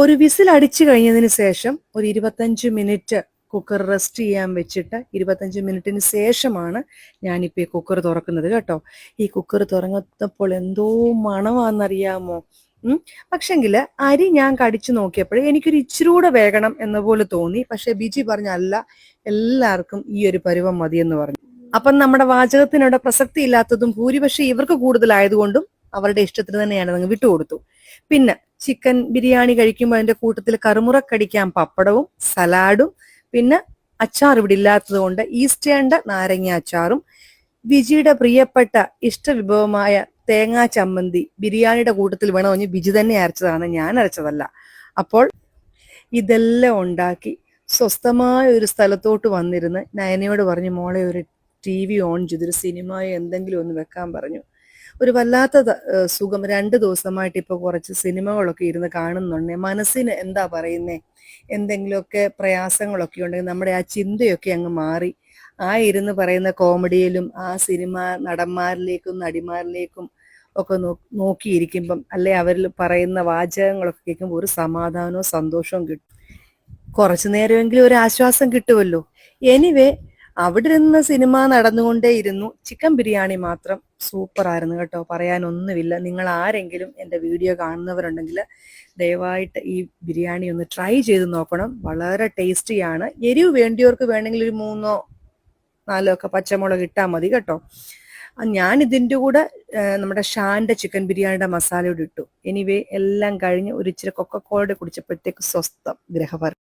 ഒരു വിസിൽ അടിച്ചു കഴിഞ്ഞതിന് ശേഷം ഒരു 25 മിനിറ്റ് കുക്കർ റെസ്റ്റ് ചെയ്യാൻ വെച്ചിട്ട് 25 മിനിറ്റിന് ശേഷമാണ് ഞാനിപ്പോൾ ഈ കുക്കർ തുറക്കുന്നത് കേട്ടോ. ഈ കുക്കർ തുറന്നപ്പോൾ എന്തോ മണമാണെന്നറിയാമോ? പക്ഷെങ്കിൽ അരി ഞാൻ കടിച്ചു നോക്കിയപ്പോൾ എനിക്കൊരു ഇച്ചിരി കൂടെ വേകണം എന്ന പോലെ തോന്നി. പക്ഷെ ബിജി പറഞ്ഞല്ല, എല്ലാവർക്കും ഈ ഒരു പരുവം മതിയെന്ന് പറഞ്ഞു. അപ്പം നമ്മുടെ വാചകത്തിനോട് പ്രസക്തി ഇല്ലാത്തതും ഭൂരിപക്ഷം ഇവർക്ക് കൂടുതലായതുകൊണ്ടും അവരുടെ ഇഷ്ടത്തിന് തന്നെയാണ് നിങ്ങൾ വിട്ടുകൊടുത്തു. പിന്നെ ചിക്കൻ ബിരിയാണി കഴിക്കുമ്പോൾ അതിന്റെ കൂട്ടത്തിൽ കറുമുറക്കടിക്കാൻ പപ്പടവും സലാഡും പിന്നെ അച്ചാർ ഇവിടെ ഇല്ലാത്തത് കൊണ്ട് ഈസ്റ്റേണ്ട നാരങ്ങ അച്ചാറും ബിജിയുടെ പ്രിയപ്പെട്ട ഇഷ്ടവിഭവമായ തേങ്ങാ ചമ്മന്തി ബിരിയാണിയുടെ കൂട്ടത്തിൽ വേണമെന്ന് ബിജി തന്നെ അരച്ചതാണ്, ഞാൻ അരച്ചതല്ല. അപ്പോൾ ഇതെല്ലാം ഉണ്ടാക്കി സ്വസ്ഥമായ ഒരു സ്ഥലത്തോട്ട് വന്നിരുന്ന് നയനയോട് പറഞ്ഞു, മോളെ ഒരു TV ഓൺ ചെയ്തൊരു സിനിമയോ എന്തെങ്കിലും ഒന്ന് വെക്കാൻ പറഞ്ഞു. ഒരു വല്ലാത്ത സുഖം. 2 ദിവസമായിട്ട് ഇപ്പോൾ കുറച്ച് സിനിമകളൊക്കെ ഇരുന്ന് കാണുന്നുണ്ട്. മനസ്സിന് എന്താ പറയുന്നേ, എന്തെങ്കിലുമൊക്കെ പ്രയാസങ്ങളൊക്കെ ഉണ്ടെങ്കിൽ നമ്മുടെ ആ ചിന്തയൊക്കെ അങ്ങ് മാറി ഇരുന്ന് പറയുന്ന കോമഡിയിലും ആ സിനിമ നടന്മാരിലേക്കും നടിമാരിലേക്കും ഒക്കെ നോക്കിയിരിക്കുമ്പം അല്ലെ അവരിൽ പറയുന്ന വാചകങ്ങളൊക്കെ കേൾക്കുമ്പോൾ ഒരു സമാധാനവും സന്തോഷവും കിട്ടും. കുറച്ചു നേരമെങ്കിലും ഒരു ആശ്വാസം കിട്ടുമല്ലോ. എനിവേ അവിടെ നിന്ന് സിനിമ നടന്നുകൊണ്ടേ ഇരുന്നു. ചിക്കൻ ബിരിയാണി മാത്രം സൂപ്പർ ആയിരുന്നു കേട്ടോ, പറയാനൊന്നുമില്ല. നിങ്ങൾ ആരെങ്കിലും എൻ്റെ വീഡിയോ കാണുന്നവരുണ്ടെങ്കിൽ ദയവായിട്ട് ഈ ബിരിയാണി ഒന്ന് ട്രൈ ചെയ്ത് നോക്കണം. വളരെ ടേസ്റ്റിയാണ്. എരിവ് വേണ്ടിയവർക്ക് വേണമെങ്കിൽ ഒരു 3 4 ഒക്കെ പച്ചമുളക് ഇട്ടാൽ മതി കേട്ടോ. ഞാൻ ഇതിൻ്റെ കൂടെ നമ്മുടെ ഷാൻ്റെ ചിക്കൻ ബിരിയാണിയുടെ മസാലയോട് ഇട്ടു. എനിവേ എല്ലാം കഴിഞ്ഞ് ഒരു ഇച്ചിരി കൊക്കക്കോളയുടെ കുടിച്ചപ്പോഴത്തേക്ക് സ്വസ്ഥം ഗ്രഹപരം.